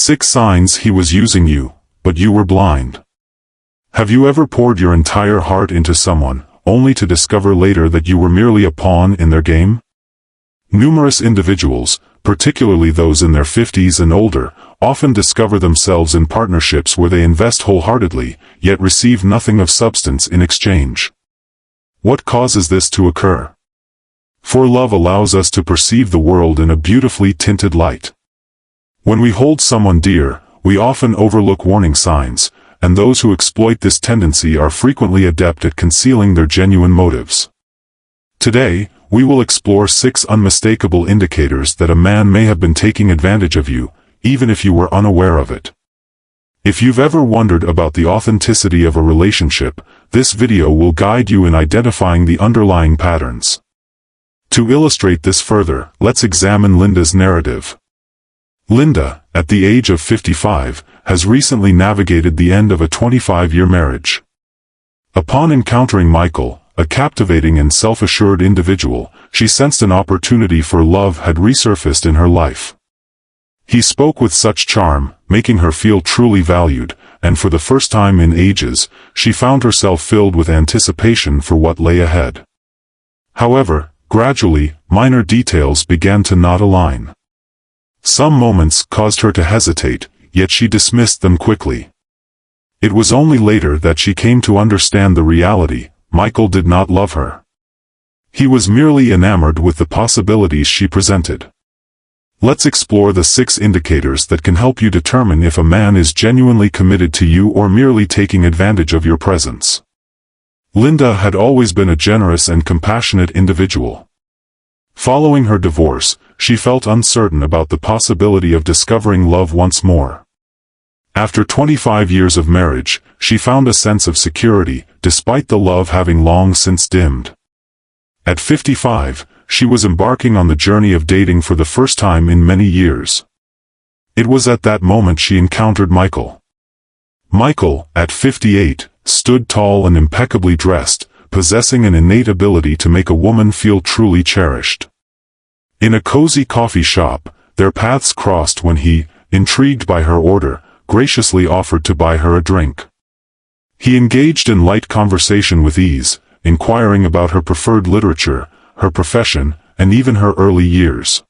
6 signs he was using you, but you were blind. Have you ever poured your entire heart into someone, only to discover later that you were merely a pawn in their game? Numerous individuals, particularly those in their 50s and older, often discover themselves in partnerships where they invest wholeheartedly, yet receive nothing of substance in exchange. What causes this to occur? For love allows us to perceive the world in a beautifully tinted light. When we hold someone dear, we often overlook warning signs, and those who exploit this tendency are frequently adept at concealing their genuine motives. Today, we will explore 6 unmistakable indicators that a man may have been taking advantage of you, even if you were unaware of it. If you've ever wondered about the authenticity of a relationship, this video will guide you in identifying the underlying patterns. To illustrate this further, let's examine Linda's narrative. Linda, at the age of 55, has recently navigated the end of a 25-year marriage. Upon encountering Michael, a captivating and self-assured individual, she sensed an opportunity for love had resurfaced in her life. He spoke with such charm, making her feel truly valued, and for the first time in ages, she found herself filled with anticipation for what lay ahead. However, gradually, minor details began to not align. Some moments caused her to hesitate, yet she dismissed them quickly. It was only later that she came to understand the reality: Michael did not love her. He was merely enamored with the possibilities she presented. Let's explore the 6 indicators that can help you determine if a man is genuinely committed to you or merely taking advantage of your presence. Linda had always been a generous and compassionate individual. Following her divorce, she felt uncertain about the possibility of discovering love once more. After 25 years of marriage, she found a sense of security, despite the love having long since dimmed. At 55, she was embarking on the journey of dating for the first time in many years. It was at that moment she encountered Michael. Michael, at 58, stood tall and impeccably dressed, possessing an innate ability to make a woman feel truly cherished. In a cozy coffee shop, their paths crossed when he, intrigued by her order, graciously offered to buy her a drink. He engaged in light conversation with ease, inquiring about her preferred literature, her profession, and even her early years.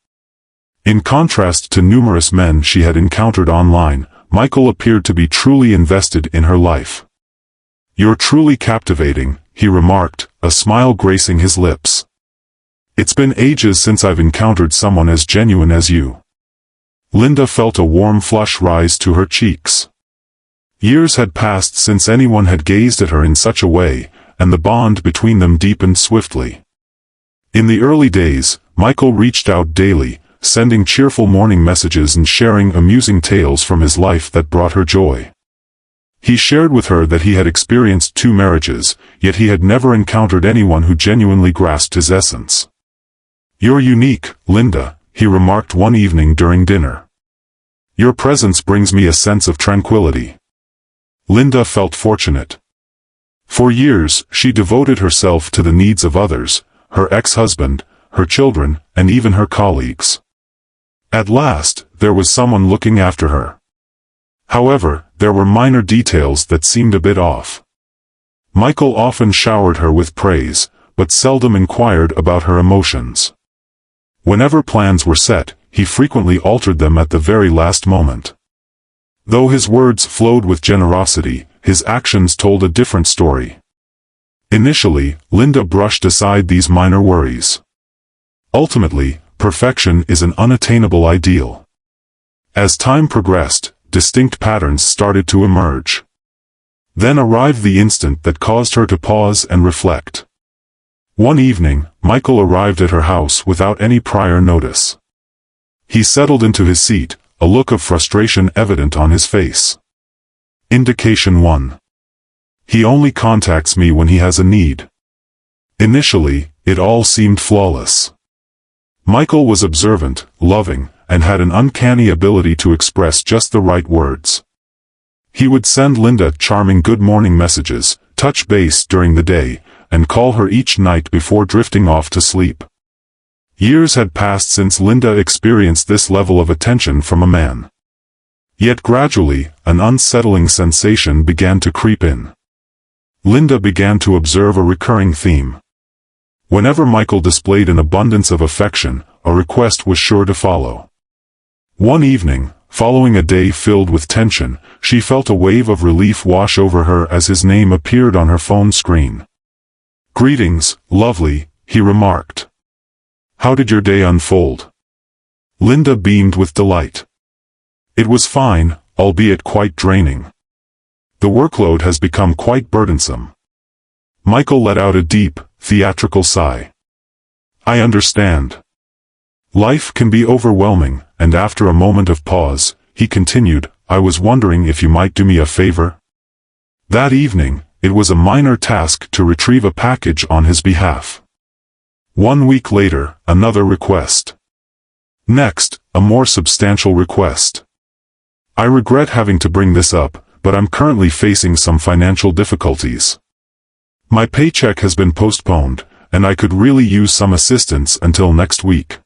In contrast to numerous men she had encountered online, Michael appeared to be truly invested in her life. "You're truly captivating," he remarked, a smile gracing his lips. "It's been ages since I've encountered someone as genuine as you." Linda felt a warm flush rise to her cheeks. Years had passed since anyone had gazed at her in such a way, and the bond between them deepened swiftly. In the early days, Michael reached out daily, sending cheerful morning messages and sharing amusing tales from his life that brought her joy. He shared with her that he had experienced 2 marriages, yet he had never encountered anyone who genuinely grasped his essence. "You're unique, Linda," he remarked one evening during dinner. "Your presence brings me a sense of tranquility." Linda felt fortunate. For years, she devoted herself to the needs of others, her ex-husband, her children, and even her colleagues. At last, there was someone looking after her. However, there were minor details that seemed a bit off. Michael often showered her with praise, but seldom inquired about her emotions. Whenever plans were set, he frequently altered them at the very last moment. Though his words flowed with generosity, his actions told a different story. Initially, Linda brushed aside these minor worries. Ultimately, perfection is an unattainable ideal. As time progressed, distinct patterns started to emerge. Then arrived the instant that caused her to pause and reflect. One evening, Michael arrived at her house without any prior notice. He settled into his seat, a look of frustration evident on his face. Indication 1. He only contacts me when he has a need. Initially, it all seemed flawless. Michael was observant, loving, and had an uncanny ability to express just the right words. He would send Linda charming good morning messages, touch base during the day, and call her each night before drifting off to sleep. Years had passed since Linda experienced this level of attention from a man. Yet gradually, an unsettling sensation began to creep in. Linda began to observe a recurring theme. Whenever Michael displayed an abundance of affection, a request was sure to follow. One evening, following a day filled with tension, she felt a wave of relief wash over her as his name appeared on her phone screen. "Greetings, lovely," he remarked. "How did your day unfold?" Linda beamed with delight. "It was fine, albeit quite draining. The workload has become quite burdensome." Michael let out a deep, theatrical sigh. "I understand. Life can be overwhelming," and after a moment of pause, he continued, "I was wondering if you might do me a favor." That evening, it was a minor task to retrieve a package on his behalf. 1 week later, another request. Next, a more substantial request. "I regret having to bring this up, but I'm currently facing some financial difficulties. My paycheck has been postponed, and I could really use some assistance until next week."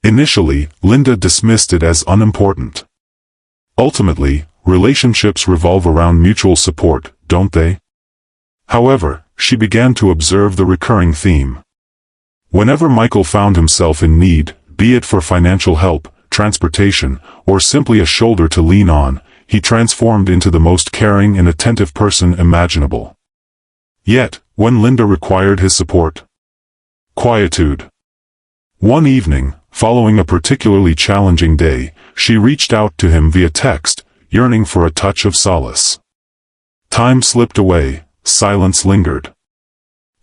Initially, Linda dismissed it as unimportant. Ultimately, relationships revolve around mutual support, don't they? However, she began to observe the recurring theme. Whenever Michael found himself in need, be it for financial help, transportation, or simply a shoulder to lean on, he transformed into the most caring and attentive person imaginable. Yet, when Linda required his support? Quietude. One evening, following a particularly challenging day, she reached out to him via text, yearning for a touch of solace. Time slipped away, silence lingered.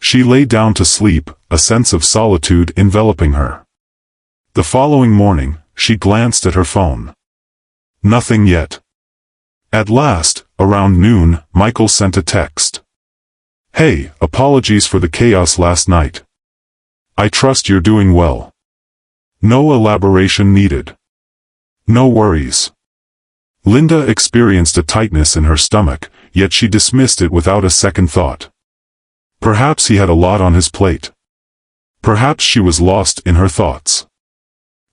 She lay down to sleep, a sense of solitude enveloping her. The following morning, she glanced at her phone. Nothing yet. At last, around noon, Michael sent a text. "Hey, apologies for the chaos last night. I trust you're doing well. No elaboration needed." "No worries." Linda experienced a tightness in her stomach, yet she dismissed it without a second thought. Perhaps he had a lot on his plate. Perhaps she was lost in her thoughts.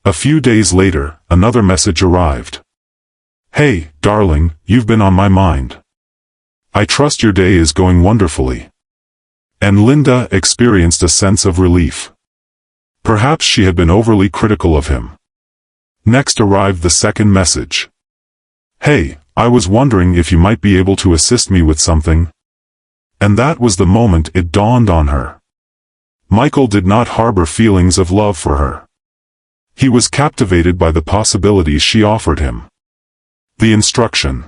A few days later, another message arrived. "Hey, darling, you've been on my mind. I trust your day is going wonderfully." And Linda experienced a sense of relief. Perhaps she had been overly critical of him. Next arrived the second message. "Hey, I was wondering if you might be able to assist me with something." And that was the moment it dawned on her. Michael did not harbor feelings of love for her. He was captivated by the possibilities she offered him. The instruction.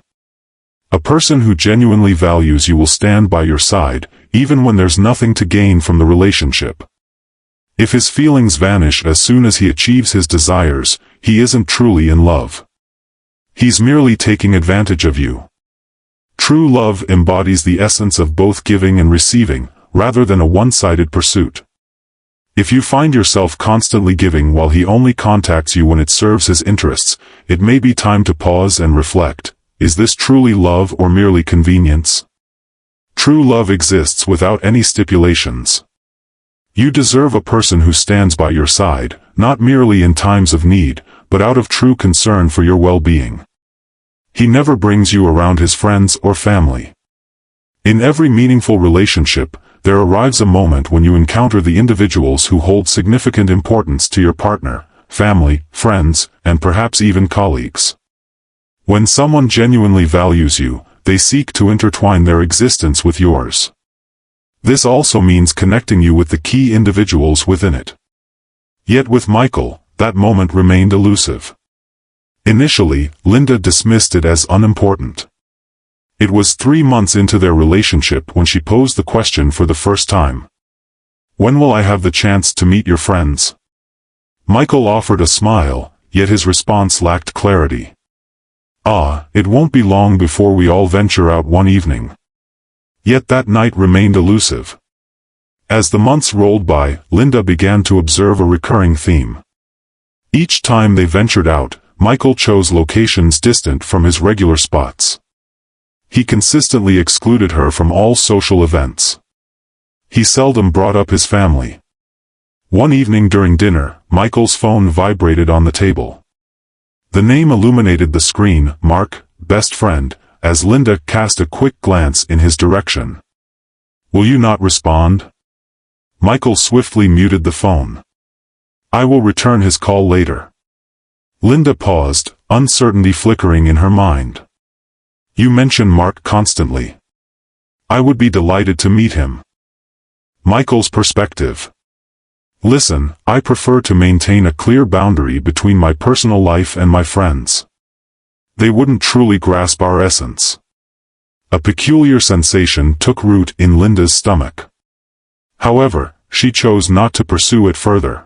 A person who genuinely values you will stand by your side, even when there's nothing to gain from the relationship. If his feelings vanish as soon as he achieves his desires, he isn't truly in love. He's merely taking advantage of you. True love embodies the essence of both giving and receiving, rather than a one-sided pursuit. If you find yourself constantly giving while he only contacts you when it serves his interests, it may be time to pause and reflect. Is this truly love or merely convenience? True love exists without any stipulations. You deserve a person who stands by your side, not merely in times of need, but out of true concern for your well-being. He never brings you around his friends or family. In every meaningful relationship, there arrives a moment when you encounter the individuals who hold significant importance to your partner, family, friends, and perhaps even colleagues. When someone genuinely values you, they seek to intertwine their existence with yours. This also means connecting you with the key individuals within it. Yet with Michael, that moment remained elusive. Initially, Linda dismissed it as unimportant. It was 3 months into their relationship when she posed the question for the first time. "When will I have the chance to meet your friends?" Michael offered a smile, yet his response lacked clarity. It won't be long before we all venture out one evening." Yet that night remained elusive. As the months rolled by, Linda began to observe a recurring theme. Each time they ventured out, Michael chose locations distant from his regular spots. He consistently excluded her from all social events. He seldom brought up his family. One evening during dinner, Michael's phone vibrated on the table. The name illuminated the screen, Mark, best friend, as Linda cast a quick glance in his direction. Will you not respond? Michael swiftly muted the phone. I will return his call later. Linda paused, uncertainty flickering in her mind. You mention Mark constantly. I would be delighted to meet him. Michael's perspective. Listen, I prefer to maintain a clear boundary between my personal life and my friends. They wouldn't truly grasp our essence. A peculiar sensation took root in Linda's stomach. However, she chose not to pursue it further.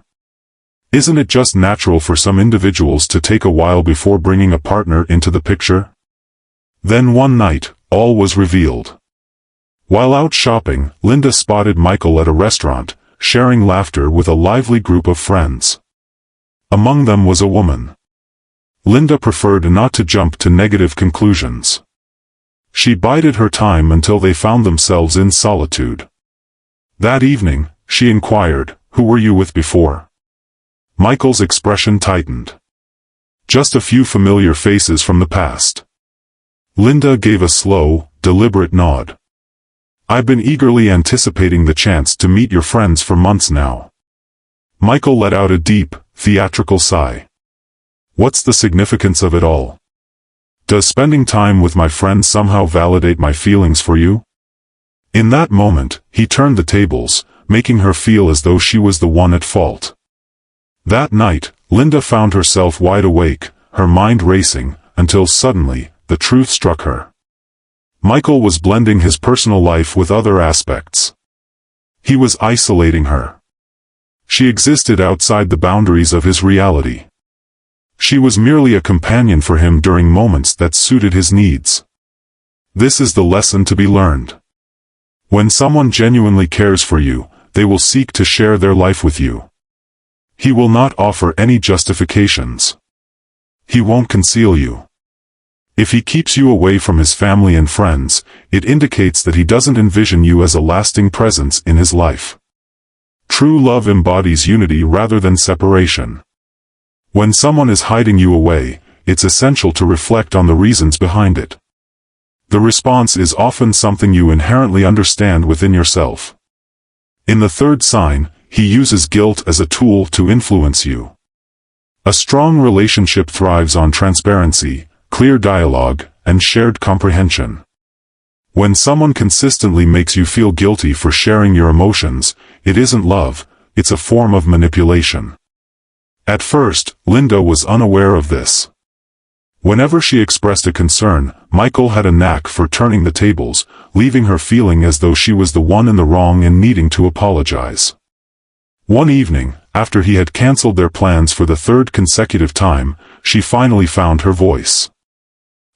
Isn't it just natural for some individuals to take a while before bringing a partner into the picture? Then one night, all was revealed. While out shopping, Linda spotted Michael at a restaurant, sharing laughter with a lively group of friends. Among them was a woman. Linda preferred not to jump to negative conclusions. She bided her time until they found themselves in solitude. That evening, she inquired, "Who were you with before?" Michael's expression tightened. Just a few familiar faces from the past. Linda gave a slow, deliberate nod. I've been eagerly anticipating the chance to meet your friends for months now. Michael let out a deep, theatrical sigh. What's the significance of it all? Does spending time with my friends somehow validate my feelings for you? In that moment, he turned the tables, making her feel as though she was the one at fault. That night, Linda found herself wide awake, her mind racing, until suddenly, the truth struck her. Michael was blending his personal life with other aspects. He was isolating her. She existed outside the boundaries of his reality. She was merely a companion for him during moments that suited his needs. This is the lesson to be learned. When someone genuinely cares for you, they will seek to share their life with you. He will not offer any justifications. He won't conceal you. If he keeps you away from his family and friends, it indicates that he doesn't envision you as a lasting presence in his life. True love embodies unity rather than separation. When someone is hiding you away, it's essential to reflect on the reasons behind it. The response is often something you inherently understand within yourself. In the third sign, he uses guilt as a tool to influence you. A strong relationship thrives on transparency, clear dialogue, and shared comprehension. When someone consistently makes you feel guilty for sharing your emotions, it isn't love, it's a form of manipulation. At first, Linda was unaware of this. Whenever she expressed a concern, Michael had a knack for turning the tables, leaving her feeling as though she was the one in the wrong and needing to apologize. One evening, after he had canceled their plans for the third consecutive time, she finally found her voice.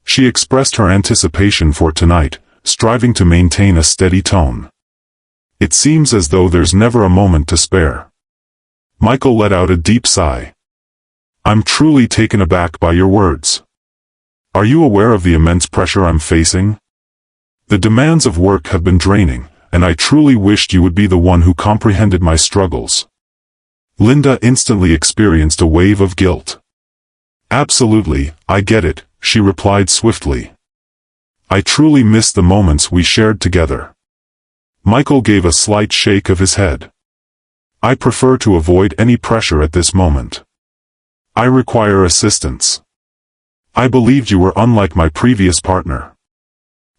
She expressed her anticipation for tonight, striving to maintain a steady tone. It seems as though there's never a moment to spare. Michael let out a deep sigh. I'm truly taken aback by your words. Are you aware of the immense pressure I'm facing? The demands of work have been draining, and I truly wished you would be the one who comprehended my struggles. Linda instantly experienced a wave of guilt. Absolutely, I get it, she replied swiftly. I truly miss the moments we shared together. Michael gave a slight shake of his head. I prefer to avoid any pressure at this moment. I require assistance. I believed you were unlike my previous partner.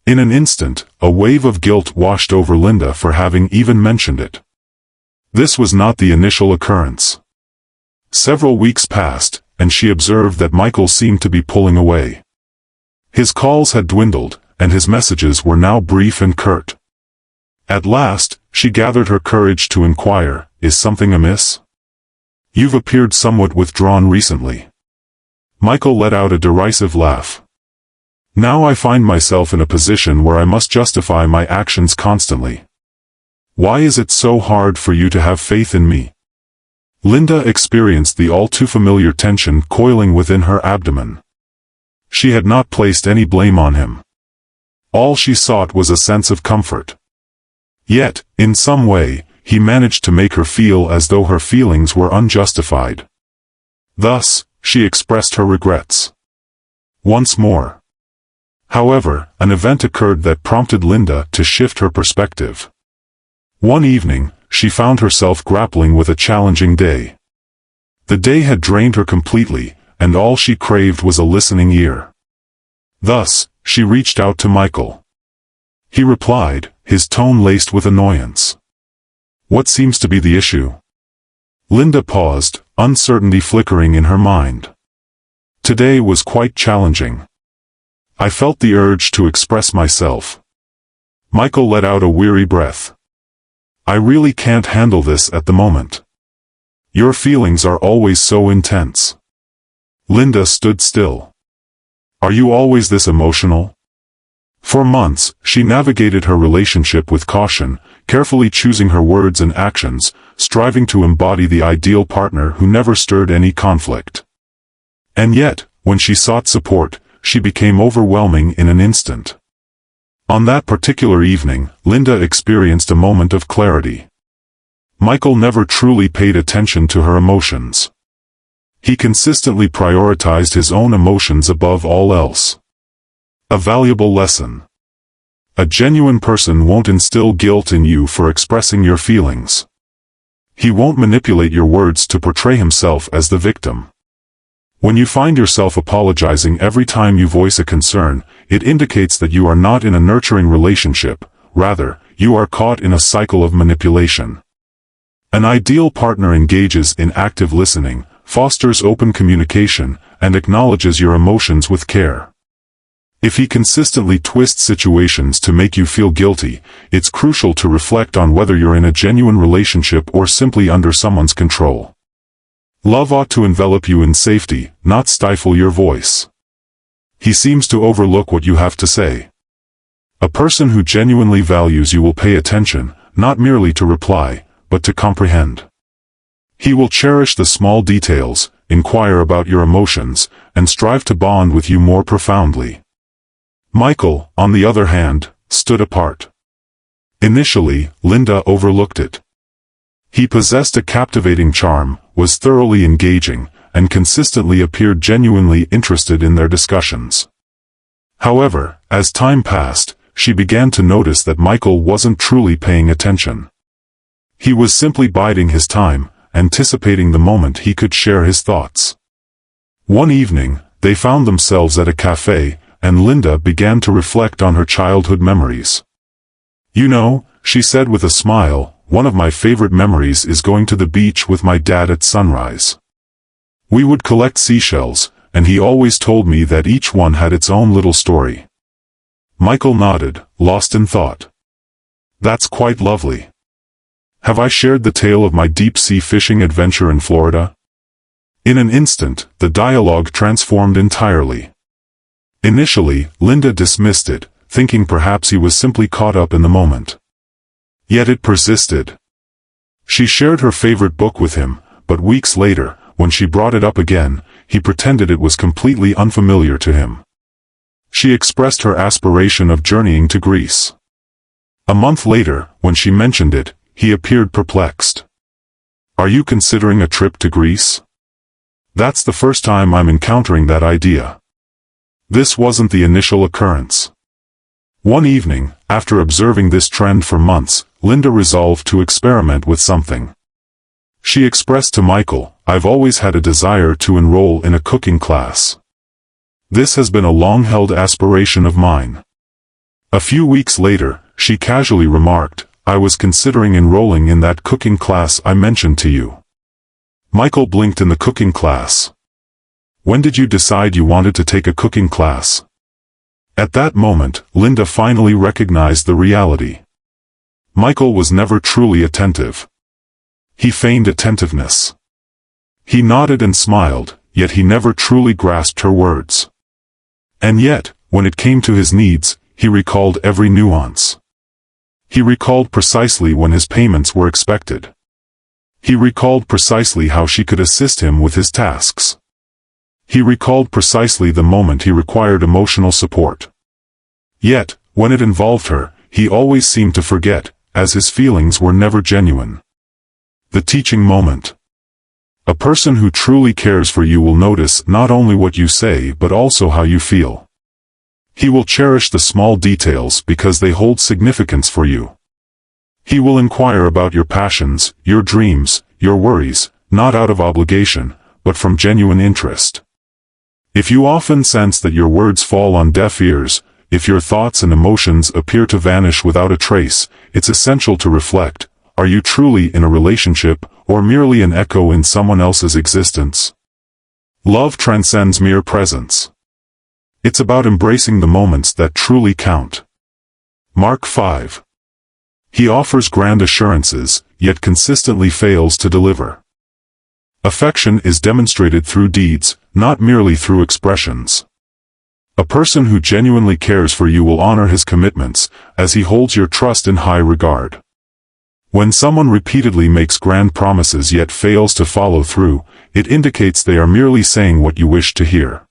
In an instant, a wave of guilt washed over Linda for having even mentioned it. This was not the initial occurrence. Several weeks passed, and she observed that Michael seemed to be pulling away. His calls had dwindled, and his messages were now brief and curt. At last, she gathered her courage to inquire, is something amiss? You've appeared somewhat withdrawn recently. Michael let out a derisive laugh. Now I find myself in a position where I must justify my actions constantly. Why is it so hard for you to have faith in me? Linda experienced the all-too-familiar tension coiling within her abdomen. She had not placed any blame on him. All she sought was a sense of comfort. Yet, in some way, he managed to make her feel as though her feelings were unjustified. Thus, she expressed her regrets. Once more. However, an event occurred that prompted Linda to shift her perspective. One evening, she found herself grappling with a challenging day. The day had drained her completely, and all she craved was a listening ear. Thus, she reached out to Michael. He replied, his tone laced with annoyance. "What seems to be the issue?" Linda paused, uncertainty flickering in her mind. "Today was quite challenging. I felt the urge to express myself." Michael let out a weary breath. "I really can't handle this at the moment. Your feelings are always so intense." Linda stood still. "Are you always this emotional?" For months, she navigated her relationship with caution, carefully choosing her words and actions, striving to embody the ideal partner who never stirred any conflict. And yet, when she sought support, she became overwhelming in an instant. On that particular evening, Linda experienced a moment of clarity. Michael never truly paid attention to her emotions. He consistently prioritized his own emotions above all else. A valuable lesson. A genuine person won't instill guilt in you for expressing your feelings. He won't manipulate your words to portray himself as the victim. When you find yourself apologizing every time you voice a concern, it indicates that you are not in a nurturing relationship, rather, you are caught in a cycle of manipulation. An ideal partner engages in active listening, fosters open communication, and acknowledges your emotions with care. If he consistently twists situations to make you feel guilty, it's crucial to reflect on whether you're in a genuine relationship or simply under someone's control. Love ought to envelop you in safety, not stifle your voice. He seems to overlook what you have to say. A person who genuinely values you will pay attention, not merely to reply, but to comprehend. He will cherish the small details, inquire about your emotions, and strive to bond with you more profoundly. Michael, on the other hand, stood apart. Initially, Linda overlooked it. He possessed a captivating charm, was thoroughly engaging, and consistently appeared genuinely interested in their discussions. However, as time passed, she began to notice that Michael wasn't truly paying attention. He was simply biding his time, anticipating the moment he could share his thoughts. One evening, they found themselves at a cafe, and Linda began to reflect on her childhood memories. "You know," she said with a smile, "one of my favorite memories is going to the beach with my dad at sunrise. We would collect seashells, and he always told me that each one had its own little story." Michael nodded, lost in thought. "That's quite lovely. Have I shared the tale of my deep-sea fishing adventure in Florida?" In an instant, the dialogue transformed entirely. Initially, Linda dismissed it, thinking perhaps he was simply caught up in the moment. Yet it persisted. She shared her favorite book with him, but weeks later, when she brought it up again, he pretended it was completely unfamiliar to him. She expressed her aspiration of journeying to Greece. A month later, when she mentioned it, he appeared perplexed. "Are you considering a trip to Greece?" "That's the first time I'm encountering that idea." This wasn't the initial occurrence. One evening, after observing this trend for months, Linda resolved to experiment with something. She expressed to Michael, "I've always had a desire to enroll in a cooking class. This has been a long-held aspiration of mine." A few weeks later, she casually remarked, "I was considering enrolling in that cooking class I mentioned to you." Michael blinked. "In the cooking class? When did you decide you wanted to take a cooking class?" At that moment, Linda finally recognized the reality. Michael was never truly attentive. He feigned attentiveness. He nodded and smiled, yet he never truly grasped her words. And yet, when it came to his needs, he recalled every nuance. He recalled precisely when his payments were expected. He recalled precisely how she could assist him with his tasks. He recalled precisely the moment he required emotional support. Yet, when it involved her, he always seemed to forget, as his feelings were never genuine. The teaching moment. A person who truly cares for you will notice not only what you say but also how you feel. He will cherish the small details because they hold significance for you. He will inquire about your passions, your dreams, your worries, not out of obligation, but from genuine interest. If you often sense that your words fall on deaf ears, if your thoughts and emotions appear to vanish without a trace, it's essential to reflect. Are you truly in a relationship, or merely an echo in someone else's existence? Love transcends mere presence. It's about embracing the moments that truly count. Mark 5. He offers grand assurances, yet consistently fails to deliver. Affection is demonstrated through deeds, not merely through expressions. A person who genuinely cares for you will honor his commitments, as he holds your trust in high regard. When someone repeatedly makes grand promises yet fails to follow through, it indicates they are merely saying what you wish to hear.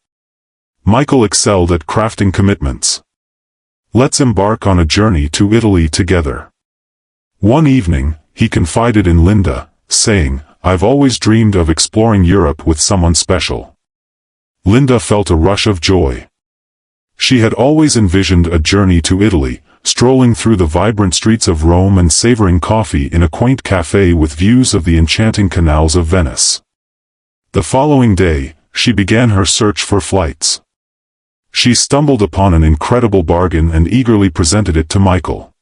Michael excelled at crafting commitments. Let's embark on a journey to Italy together. One evening, he confided in Linda, saying, "I've always dreamed of exploring Europe with someone special." Linda felt a rush of joy. She had always envisioned a journey to Italy, strolling through the vibrant streets of Rome and savoring coffee in a quaint cafe with views of the enchanting canals of Venice. The following day, she began her search for flights. She stumbled upon an incredible bargain and eagerly presented it to Michael.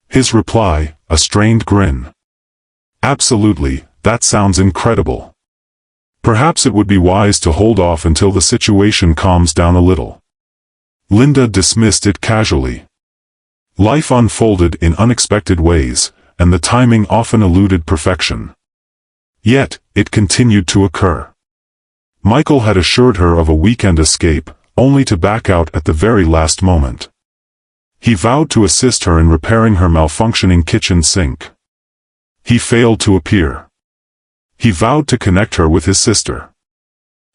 His reply, a strained grin. "Absolutely, that sounds incredible. Perhaps it would be wise to hold off until the situation calms down a little." Linda dismissed it casually. Life unfolded in unexpected ways, and the timing often eluded perfection. Yet, it continued to occur. Michael had assured her of a weekend escape, only to back out at the very last moment. He vowed to assist her in repairing her malfunctioning kitchen sink. He failed to appear. He vowed to connect her with his sister.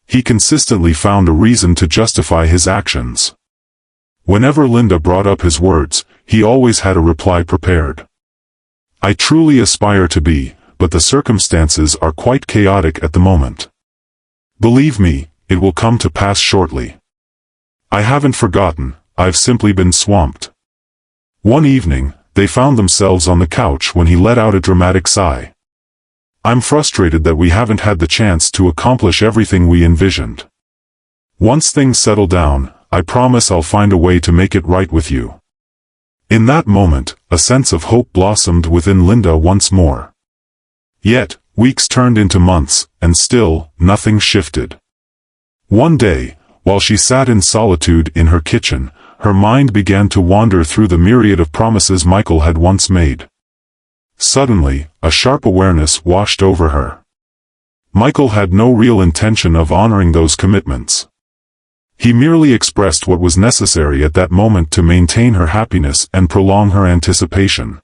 He consistently found a reason to justify his actions. Whenever Linda brought up his words, he always had a reply prepared. "I truly aspire to be, but the circumstances are quite chaotic at the moment. Believe me, it will come to pass shortly. I haven't forgotten, I've simply been swamped." One evening, they found themselves on the couch when he let out a dramatic sigh. "I'm frustrated that we haven't had the chance to accomplish everything we envisioned. Once things settle down, I promise I'll find a way to make it right with you." In that moment, a sense of hope blossomed within Linda once more. Yet, weeks turned into months, and still, nothing shifted. One day, while she sat in solitude in her kitchen, her mind began to wander through the myriad of promises Michael had once made. Suddenly, a sharp awareness washed over her. Michael had no real intention of honoring those commitments. He merely expressed what was necessary at that moment to maintain her happiness and prolong her anticipation.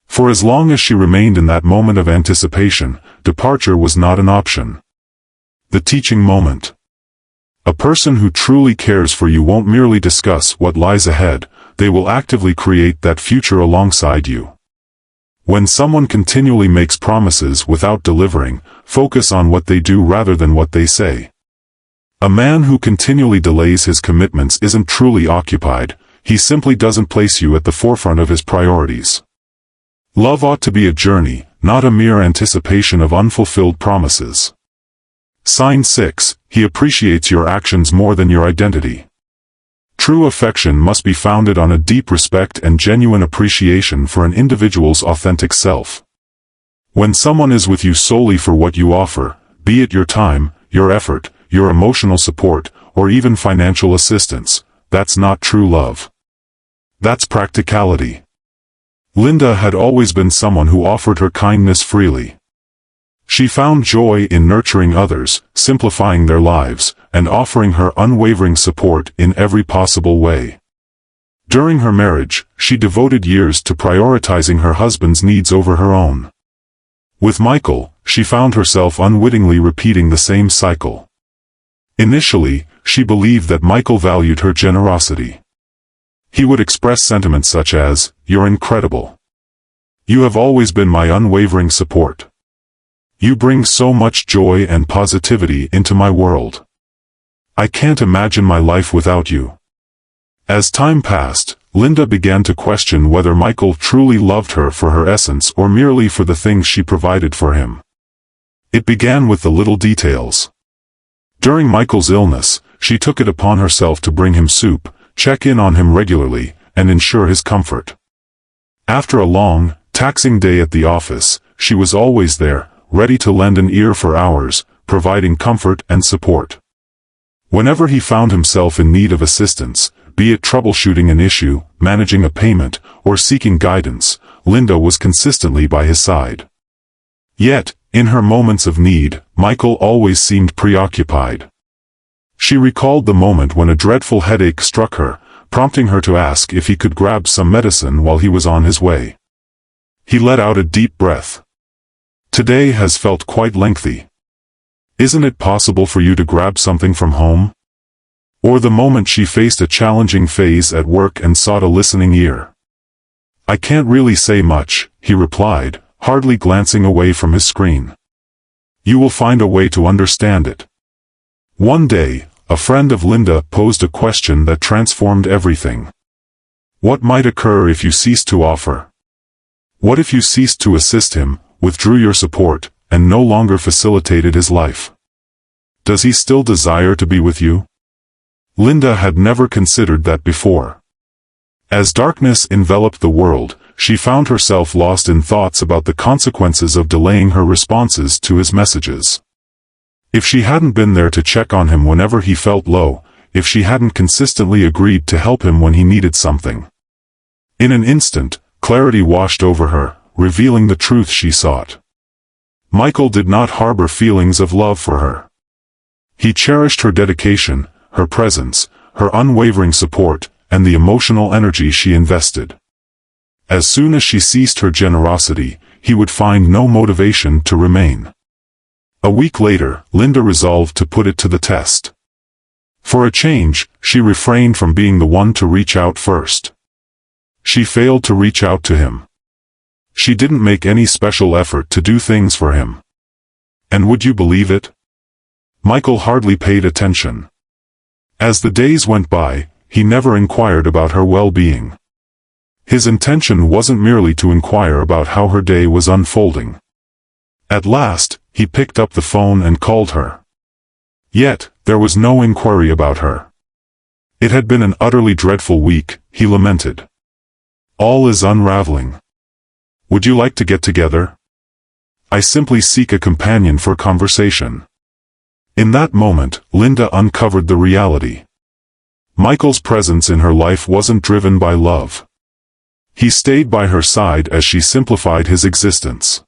For as long as she remained in that moment of anticipation, departure was not an option. The teaching moment. A person who truly cares for you won't merely discuss what lies ahead, they will actively create that future alongside you. When someone continually makes promises without delivering, focus on what they do rather than what they say. A man who continually delays his commitments isn't truly occupied, he simply doesn't place you at the forefront of his priorities. Love ought to be a journey, not a mere anticipation of unfulfilled promises. Sign 6, he appreciates your actions more than your identity. True affection must be founded on a deep respect and genuine appreciation for an individual's authentic self. When someone is with you solely for what you offer, be it your time, your effort, your emotional support, or even financial assistance, that's not true love. That's practicality. Linda had always been someone who offered her kindness freely. She found joy in nurturing others, simplifying their lives, and offering her unwavering support in every possible way. During her marriage, she devoted years to prioritizing her husband's needs over her own. With Michael, she found herself unwittingly repeating the same cycle. Initially, she believed that Michael valued her generosity. He would express sentiments such as, "You're incredible. You have always been my unwavering support." You bring so much joy and positivity into my world. I can't imagine my life without you." As time passed, Linda began to question whether Michael truly loved her for her essence or merely for the things she provided for him. It began with the little details. During Michael's illness, she took it upon herself to bring him soup, check in on him regularly, and ensure his comfort. After a long, taxing day at the office, she was always there, ready to lend an ear for hours, providing comfort and support. Whenever he found himself in need of assistance, be it troubleshooting an issue, managing a payment, or seeking guidance, Linda was consistently by his side. Yet, in her moments of need, Michael always seemed preoccupied. She recalled the moment when a dreadful headache struck her, prompting her to ask if he could grab some medicine while he was on his way. He let out a deep breath. "Today has felt quite lengthy. Isn't it possible for you to grab something from home?" Or the moment she faced a challenging phase at work and sought a listening ear. "I can't really say much," he replied, hardly glancing away from his screen. "You will find a way to understand it." One day, a friend of Linda posed a question that transformed everything. What might occur if you ceased to offer? What if you ceased to assist him, withdrew your support, and no longer facilitated his life? Does he still desire to be with you? Linda had never considered that before. As darkness enveloped the world, she found herself lost in thoughts about the consequences of delaying her responses to his messages. If she hadn't been there to check on him whenever he felt low, if she hadn't consistently agreed to help him when he needed something. In an instant, clarity washed over her, revealing the truth she sought. Michael did not harbor feelings of love for her. He cherished her dedication, her presence, her unwavering support, and the emotional energy she invested. As soon as she ceased her generosity, he would find no motivation to remain. A week later, Linda resolved to put it to the test. For a change, she refrained from being the one to reach out first. She failed to reach out to him. She didn't make any special effort to do things for him. And would you believe it? Michael hardly paid attention. As the days went by, he never inquired about her well-being. His intention wasn't merely to inquire about how her day was unfolding. At last, he picked up the phone and called her. Yet, there was no inquiry about her. It had been an utterly dreadful week, he lamented. All is unraveling. Would you like to get together? I simply seek a companion for conversation. In that moment, Linda uncovered the reality. Michael's presence in her life wasn't driven by love. He stayed by her side as she simplified his existence.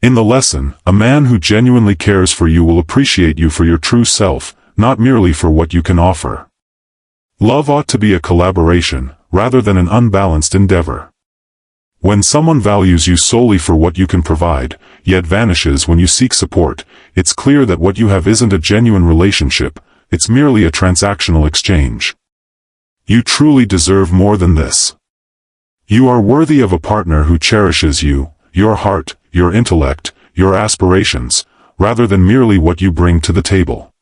In the lesson, a man who genuinely cares for you will appreciate you for your true self, not merely for what you can offer. Love ought to be a collaboration, rather than an unbalanced endeavor. When someone values you solely for what you can provide, yet vanishes when you seek support, it's clear that what you have isn't a genuine relationship, it's merely a transactional exchange. You truly deserve more than this. You are worthy of a partner who cherishes you, your heart, your intellect, your aspirations, rather than merely what you bring to the table.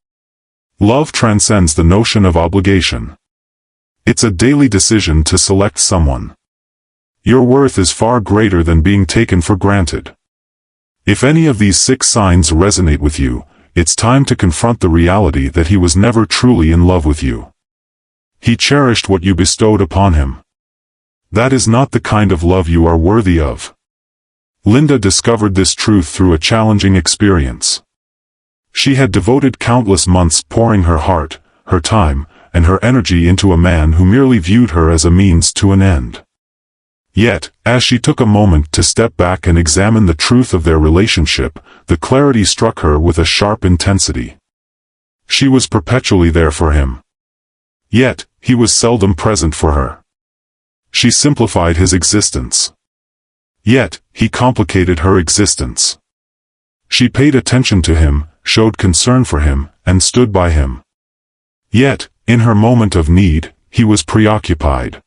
Love transcends the notion of obligation. It's a daily decision to select someone. Your worth is far greater than being taken for granted. If any of these 6 signs resonate with you, it's time to confront the reality that he was never truly in love with you. He cherished what you bestowed upon him. That is not the kind of love you are worthy of. Linda discovered this truth through a challenging experience. She had devoted countless months pouring her heart, her time, and her energy into a man who merely viewed her as a means to an end. Yet, as she took a moment to step back and examine the truth of their relationship, the clarity struck her with a sharp intensity. She was perpetually there for him. Yet, he was seldom present for her. She simplified his existence. Yet, he complicated her existence. She paid attention to him, showed concern for him, and stood by him. Yet, in her moment of need, he was preoccupied.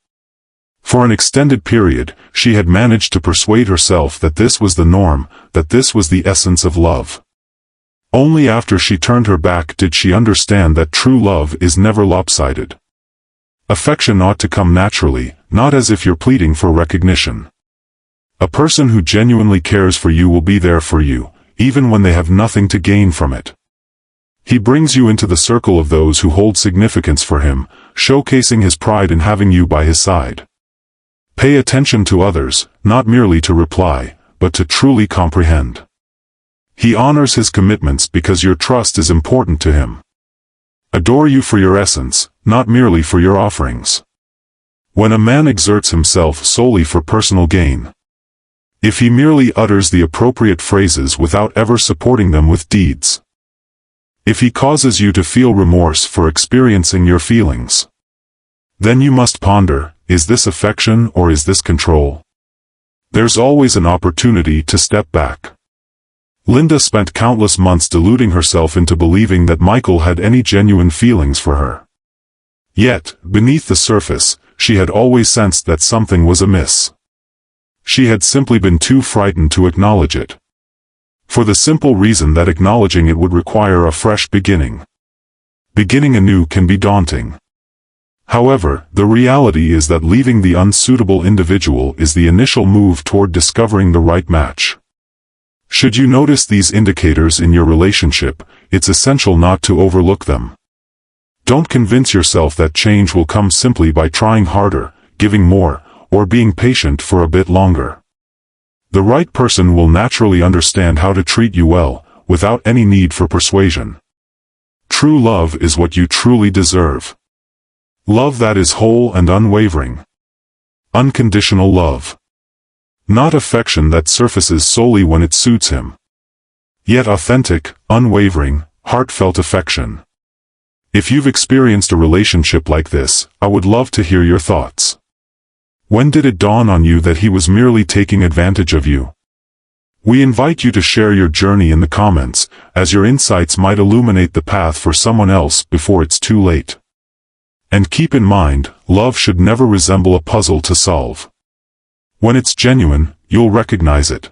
For an extended period, she had managed to persuade herself that this was the norm, that this was the essence of love. Only after she turned her back did she understand that true love is never lopsided. Affection ought to come naturally, not as if you're pleading for recognition. A person who genuinely cares for you will be there for you, even when they have nothing to gain from it. He brings you into the circle of those who hold significance for him, showcasing his pride in having you by his side. Pay attention to others, not merely to reply, but to truly comprehend. He honors his commitments because your trust is important to him. Adore you for your essence, not merely for your offerings. When a man exerts himself solely for personal gain, if he merely utters the appropriate phrases without ever supporting them with deeds, if he causes you to feel remorse for experiencing your feelings, then you must ponder, is this affection or is this control? There's always an opportunity to step back. Linda spent countless months deluding herself into believing that Michael had any genuine feelings for her. Yet, beneath the surface, she had always sensed that something was amiss. She had simply been too frightened to acknowledge it. For the simple reason that acknowledging it would require a fresh beginning. Beginning anew can be daunting. However, the reality is that leaving the unsuitable individual is the initial move toward discovering the right match. Should you notice these indicators in your relationship, it's essential not to overlook them. Don't convince yourself that change will come simply by trying harder, giving more, or being patient for a bit longer. The right person will naturally understand how to treat you well, without any need for persuasion. True love is what you truly deserve. Love that is whole and unwavering. Unconditional love. Not affection that surfaces solely when it suits him. Yet authentic, unwavering, heartfelt affection. If you've experienced a relationship like this, I would love to hear your thoughts. When did it dawn on you that he was merely taking advantage of you? We invite you to share your journey in the comments, as your insights might illuminate the path for someone else before it's too late. And keep in mind, love should never resemble a puzzle to solve. When it's genuine, you'll recognize it.